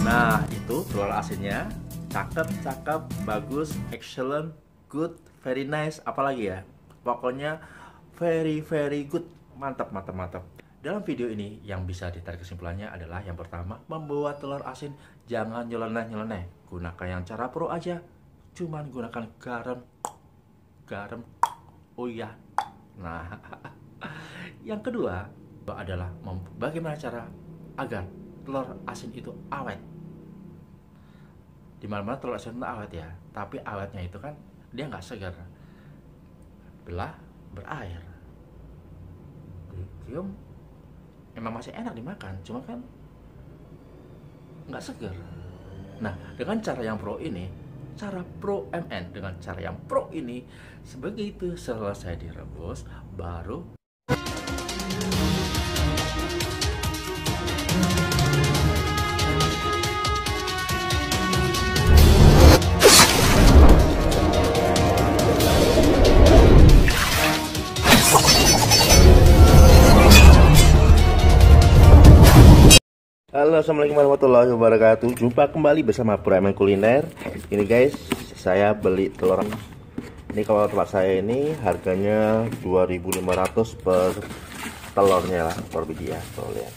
Nah, itu telur asinnya. Cakep, cakep, bagus, excellent, good, very nice, apalagi ya? Pokoknya very very good. Mantap, mantap, mantap. Dalam video ini yang bisa ditarik kesimpulannya adalah yang pertama, membuat telur asin jangan nyeleneh-nyeleneh. Gunakan yang cara pro aja. Cuman gunakan garam. Garam. Oh iya. Nah, yang kedua adalah bagaimana cara agar telur asin itu awet. Di mana-mana telur asin itu awet ya, tapi awetnya itu kan dia nggak segar. Belah, berair. Cium, emang masih enak dimakan, cuma kan nggak segar. Nah, dengan cara yang pro ini, cara pro MN, dengan cara yang pro ini, sebegitu selesai direbus, baru Halo, assalamualaikum warahmatullahi wabarakatuh. Jumpa kembali bersama Pramen Kuliner. Ini guys, saya beli telur. Ini kalau tempat saya ini harganya 2.500 per telurnya lah, per biji ya. Tuh lihat.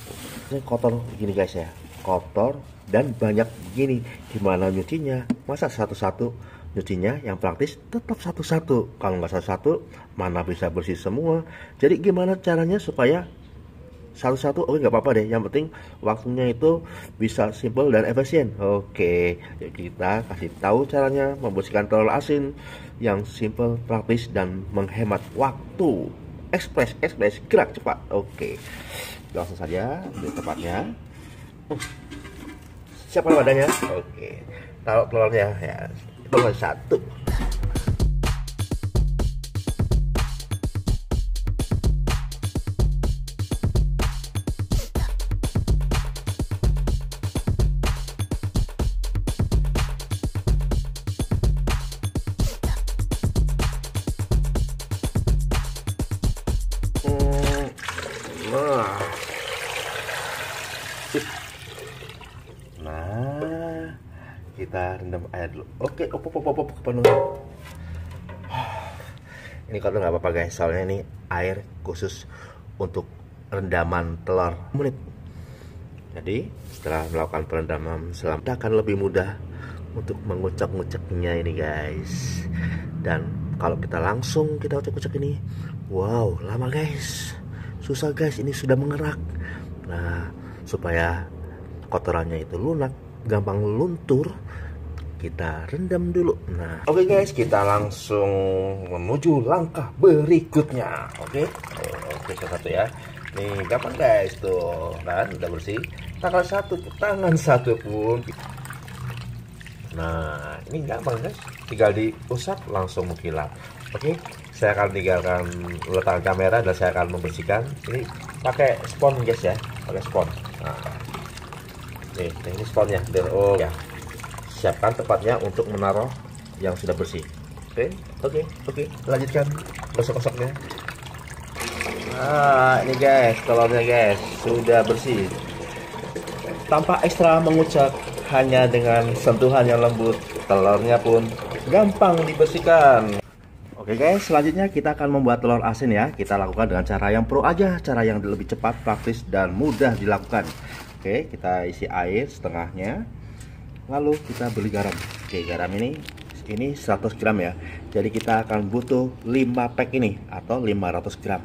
Ini kotor gini guys ya, kotor dan banyak begini. Gimana nyucinya? Masa satu-satu nyucinya? Yang praktis tetap satu-satu. Kalau nggak satu-satu, mana bisa bersih semua. Jadi gimana caranya supaya satu-satu? Oke, nggak apa-apa deh, yang penting waktunya itu bisa simple dan efisien. Oke, ya kita kasih tahu caranya membersihkan telur asin yang simple, praktis dan menghemat waktu. Ekspres, gerak cepat. Oke, langsung saja di tempatnya. Siapkan wadahnya. Oke, taruh telurnya ya, telur satu. Nah, kita rendam air dulu. Oke, penuh. Ini kalau nggak apa-apa guys, soalnya ini air khusus untuk rendaman telur menit. Jadi setelah melakukan perendaman selama, akan lebih mudah untuk mengucek-nguceknya ini guys. Dan kalau kita langsung kita ucek-ucek ini, wow, lama guys, susah guys, ini sudah mengerak. Nah, supaya kotorannya itu lunak, gampang luntur, kita rendam dulu. Nah, oke guys, kita langsung menuju langkah berikutnya. Oke, satu ya. Nih gampang guys, tuh kan udah bersih. Tangan satu pun. Nah, ini gampang guys, tinggal diusap langsung mengkilap. Oke, saya akan tinggalkan letakkan kamera dan saya akan membersihkan. Ini pakai spons guys ya, pakai spons. Nah, ini sponnya. Oh ya, siapkan tempatnya untuk menaruh yang sudah bersih. Oke, lanjutkan gosok-gosoknya. Nah, ini guys, telurnya guys sudah bersih, tanpa ekstra mengucek, hanya dengan sentuhan yang lembut, telurnya pun gampang dibersihkan. Oke guys, selanjutnya kita akan membuat telur asin ya. Kita lakukan dengan cara yang pro aja, cara yang lebih cepat, praktis dan mudah dilakukan. Oke, kita isi air setengahnya, lalu kita beli garam. Oke, garam ini 100 gram ya, jadi kita akan butuh 5 pack ini atau 500 gram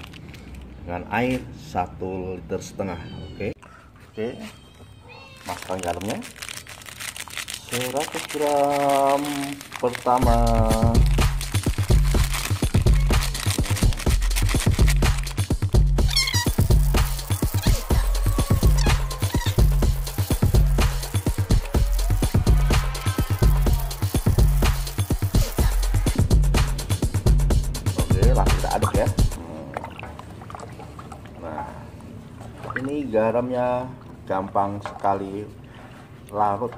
dengan air 1,5 liter. Oke, masukkan garamnya 100 gram pertama. Langsung kita aduk ya. Nah, ini garamnya gampang sekali larut,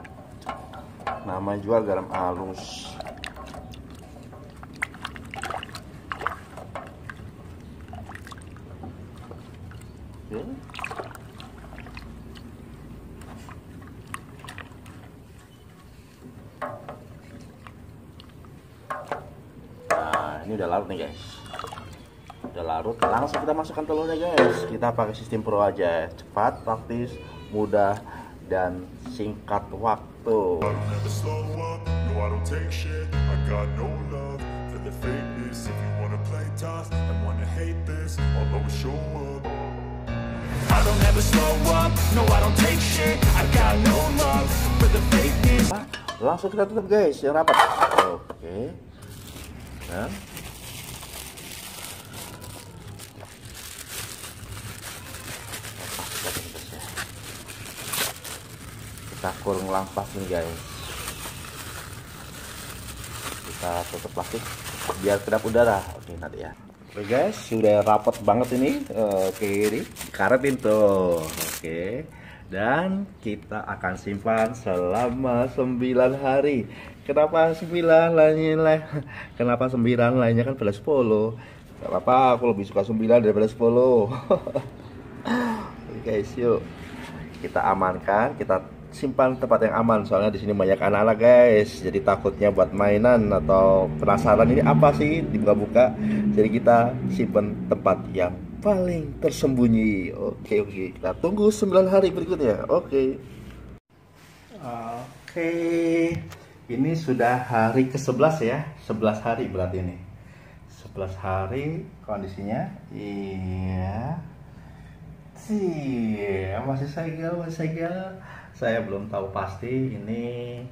namanya juga garam halus. Oke. Ini udah larut nih guys. Udah larut, langsung kita masukkan telurnya guys. Kita pakai sistem pro aja, cepat, praktis, mudah, dan singkat waktu. Langsung kita tutup guys, yang rapat. Oke. Dan kita kurung lampas nih guys. Kita tutup plastik biar kedap udara. Oke nanti ya. Oke guys, sudah rapat banget ini. Oke, ini karetin tuh. Oke. Dan kita akan simpan selama 9 hari. Kenapa 9 lainnya? Kenapa 9 lainnya kan pada 10? Gak apa-apa, aku lebih suka 9 daripada 10. Oke guys, yuk kita amankan, kita simpan tempat yang aman. Soalnya di sini banyak anak-anak guys. Jadi takutnya buat mainan atau penasaran ini apa sih dibuka-buka. Jadi kita simpan tempat yang paling tersembunyi. Oke, kita tunggu 9 hari berikutnya. Oke, ini sudah hari ke-11 ya. 11 hari berarti ini 11 hari kondisinya. Iya sih, masih segel. Saya belum tahu pasti ini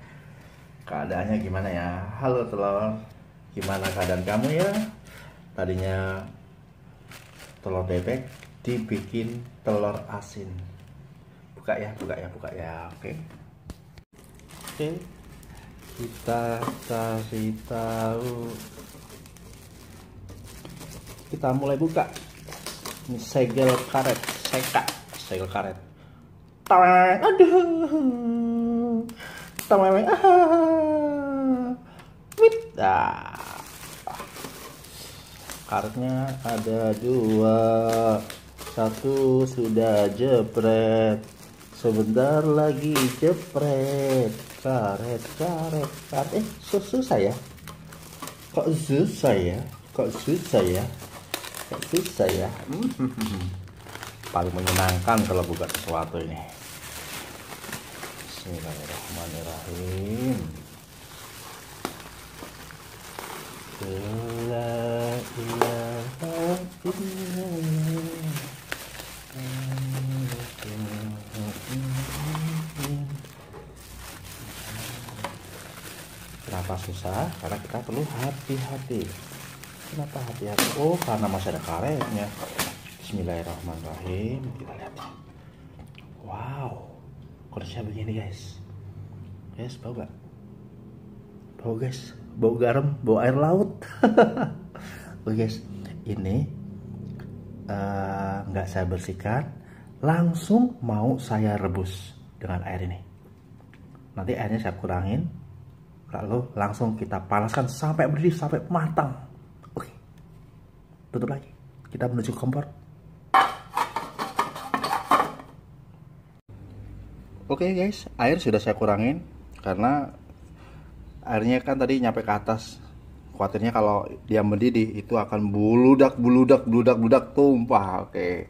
keadaannya gimana ya. Halo telur, gimana keadaan kamu ya? Tadinya telur bebek dibikin telur asin. Buka ya. Oke. Kita kasih tahu. Kita mulai buka. Ini segel karet. Taweng, aduh. Taweng. Karetnya ada 2. 1 sudah jepret. Sebentar lagi jepret. Karet. Susah ya? Kok susah ya? Paling menyenangkan kalau buka sesuatu ini. Bismillahirrahmanirrahim. La ilaha illallah. Kenapa susah? Karena kita perlu hati-hati. Kenapa hati-hati? Oh, karena masih ada karetnya. Bismillahirrahmanirrahim. Kita lihat. Wow, kondisinya begini guys. Guys, bau gak? Bau guys, bau garam, bau air laut. Oke guys, ini nggak saya bersihkan, langsung mau saya rebus dengan air ini. Nanti airnya saya kurangin, lalu langsung kita panaskan sampai mendidih, sampai matang. Oke, tutup lagi. Kita menuju kompor. Oke guys, air sudah saya kurangin karena airnya kan tadi nyampe ke atas. Khawatirnya kalau dia mendidih itu akan bludak tumpah. Oke,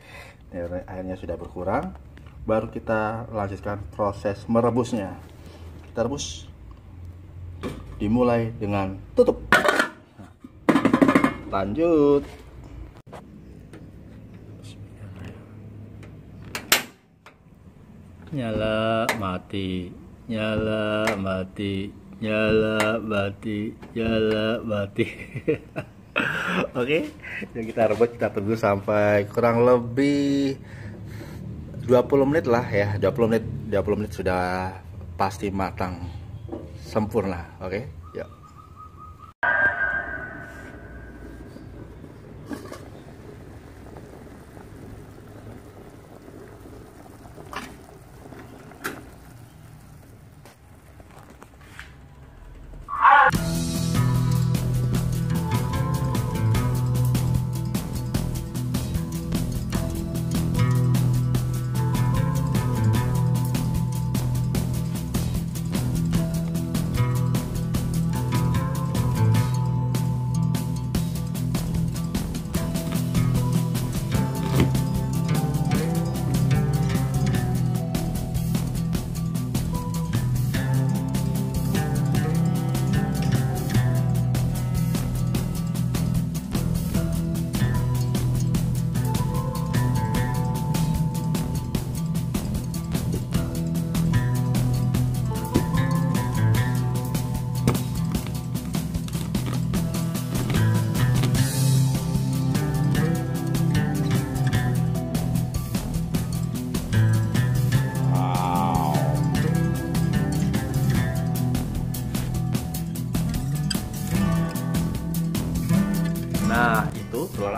airnya sudah berkurang. Baru kita lanjutkan proses merebusnya. Kita rebus. Dimulai dengan tutup. Lanjut. Nyala mati. Oke, jadi kita rebus, kita tunggu sampai kurang lebih 20 menit lah ya. 20 menit sudah pasti matang sempurna. Oke, yuk.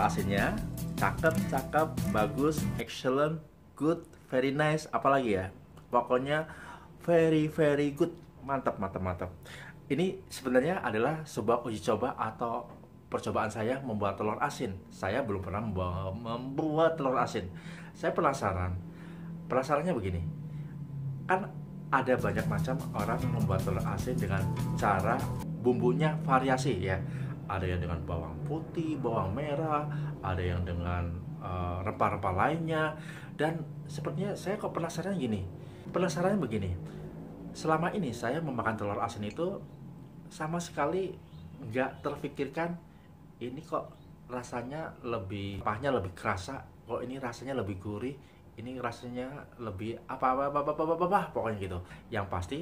asinnya. Cakep, cakep, bagus, excellent, good, very nice, apalagi ya. Pokoknya very very good. Mantap, mantap, mantap. Ini sebenarnya adalah sebuah uji coba atau percobaan saya membuat telur asin. Saya belum pernah membuat telur asin. Saya penasaran. Penasarannya begini. Kan ada banyak macam orang membuat telur asin dengan cara bumbunya variasi ya. Ada yang dengan bawang putih, bawang merah, ada yang dengan rempah-rempah lainnya. Dan sepertinya saya kok penasaran gini. Penasarannya begini. Selama ini saya memakan telur asin itu sama sekali nggak terfikirkan ini kok rasanya lebih, rempahnya lebih kerasa, kok ini rasanya lebih gurih, ini rasanya lebih apa pokoknya gitu. Yang pasti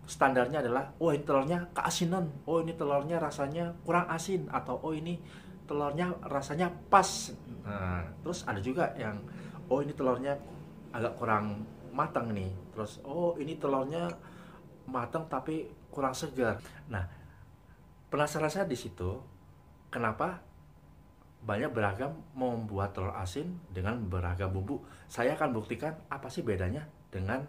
standarnya adalah, oh ini telurnya keasinan, oh ini telurnya rasanya kurang asin, atau oh ini telurnya rasanya pas. Nah, terus ada juga yang, oh ini telurnya agak kurang matang nih, terus oh ini telurnya matang tapi kurang segar. Nah, penasaran saya di situ, kenapa banyak beragam membuat telur asin dengan beragam bumbu. Saya akan buktikan apa sih bedanya dengan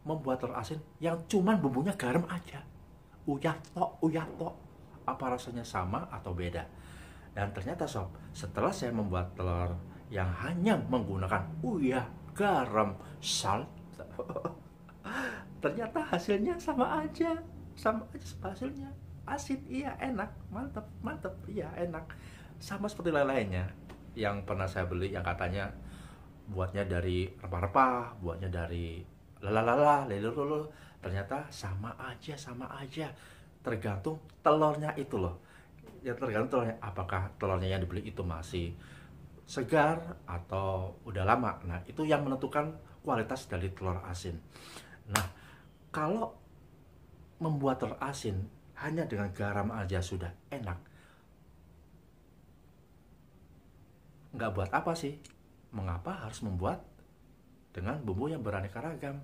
membuat telur asin yang cuman bumbunya garam aja. Uyah tok. Apa rasanya sama atau beda? Dan ternyata sob, setelah saya membuat telur yang hanya menggunakan uyah, garam, salt, ternyata hasilnya sama aja hasilnya. Asin, iya, enak, mantep, iya, enak. Sama seperti lain-lainnya yang pernah saya beli, yang katanya buatnya dari rempah-rempah, buatnya dari lelulul. Ternyata sama aja. Tergantung telurnya itu loh. Ya tergantung telurnya, apakah telurnya yang dibeli itu masih segar atau udah lama. Nah, itu yang menentukan kualitas dari telur asin. Nah, kalau membuat telur asin hanya dengan garam aja sudah enak, nggak buat apa sih? Mengapa harus membuat dengan bumbu yang beraneka ragam?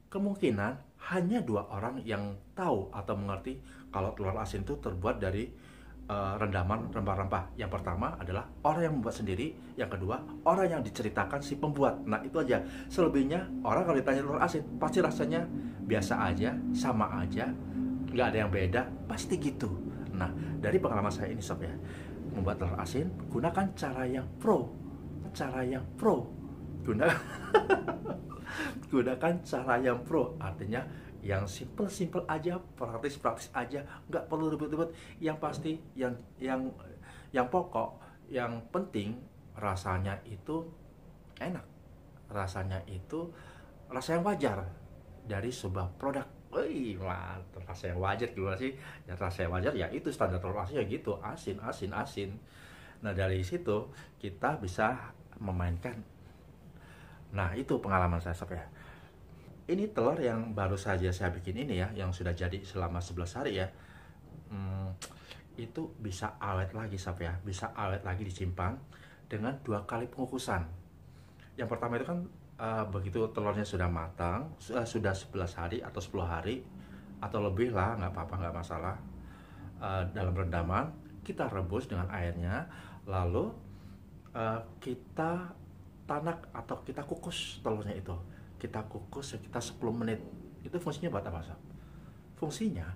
Kemungkinan hanya 2 orang yang tahu atau mengerti kalau telur asin itu terbuat dari rendaman rempah-rempah. Yang pertama adalah orang yang membuat sendiri, yang kedua orang yang diceritakan si pembuat. Nah, itu aja. Selebihnya orang kalau ditanya telur asin pasti rasanya biasa aja, sama aja, nggak ada yang beda, pasti gitu. Nah, dari pengalaman saya ini sob ya, membuat telur asin gunakan cara yang pro. Gunakan cara yang pro, artinya yang simple aja, praktis aja, nggak perlu ribet-ribet. Yang pasti, yang pokok, yang penting rasanya itu enak, rasanya itu rasa yang wajar dari sebuah produk. Wih, mantap, rasa yang wajar gimana sih? Ya rasa yang wajar ya itu standar telur asin ya gitu, asin. Nah, dari situ kita bisa memainkan. Nah, itu pengalaman saya sob ya. Ini telur yang baru saja saya bikin ini ya, yang sudah jadi selama 11 hari ya. Itu bisa awet lagi sob ya, bisa awet lagi disimpan dengan 2 kali pengukusan. Yang pertama itu kan begitu telurnya sudah matang, sudah 11 hari atau 10 hari atau lebih lah, nggak apa-apa, nggak masalah. Dalam rendaman kita rebus dengan airnya, lalu kita tanak atau kita kukus telurnya itu. Kita kukus sekitar 10 menit. Itu fungsinya buat apa sob? Fungsinya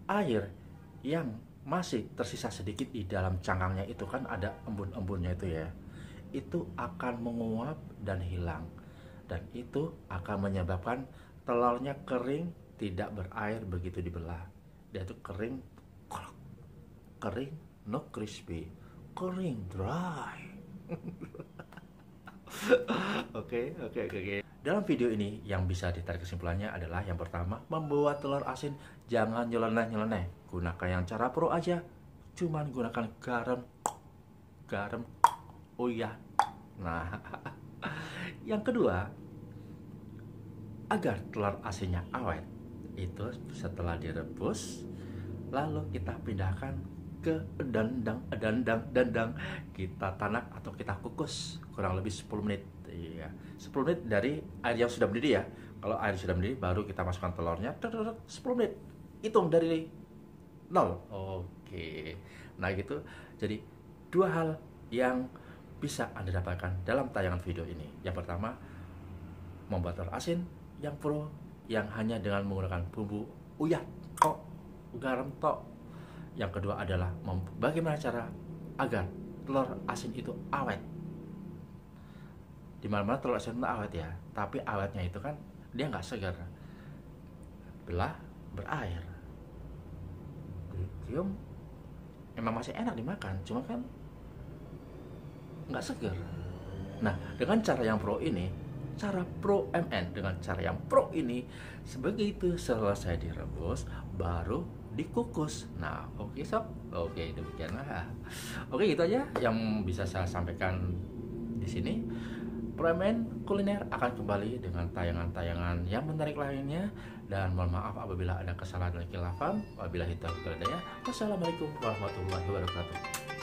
air yang masih tersisa sedikit di dalam cangkangnya itu kan ada embun-embunnya itu ya, itu akan menguap dan hilang, dan itu akan menyebabkan telurnya kering, tidak berair begitu dibelah. Dia itu kering, no crispy, kering, dry. Oke. Dalam video ini yang bisa ditarik kesimpulannya adalah yang pertama, membuat telur asin jangan nyeleneh. Gunakan yang cara pro aja. Cuman gunakan garam, uyah. Nah, yang kedua, agar telur asinnya awet, itu setelah direbus, lalu kita pindahkan ke dandang, kita tanak atau kita kukus kurang lebih 10 menit. Iya, 10 menit dari air yang sudah mendidih ya. Kalau air sudah mendidih baru kita masukkan telurnya, 10 menit. Hitung dari 0. Oke. Nah, gitu. Jadi 2 hal yang bisa Anda dapatkan dalam tayangan video ini. Yang pertama, membuat telur asin yang pro, yang hanya dengan menggunakan bumbu uyah tok, garam tok. Yang kedua adalah bagaimana cara agar telur asin itu awet. Dimana-mana telur asin itu awet ya, tapi awetnya itu kan dia nggak segar. Belah, berair. Cium, emang masih enak dimakan, cuma kan nggak segar. Nah, dengan cara yang pro ini, cara pro MN, dengan cara yang pro ini, sebegitu selesai direbus, baru dikukus. Nah, oke sob, oke demikianlah. Oke, gitu aja yang bisa saya sampaikan di sini. Pro MN Kuliner akan kembali dengan tayangan-tayangan yang menarik lainnya, dan mohon maaf apabila ada kesalahan dan khilafan. Wabillahi taufiq wal hidayah. Wassalamualaikum warahmatullahi wabarakatuh.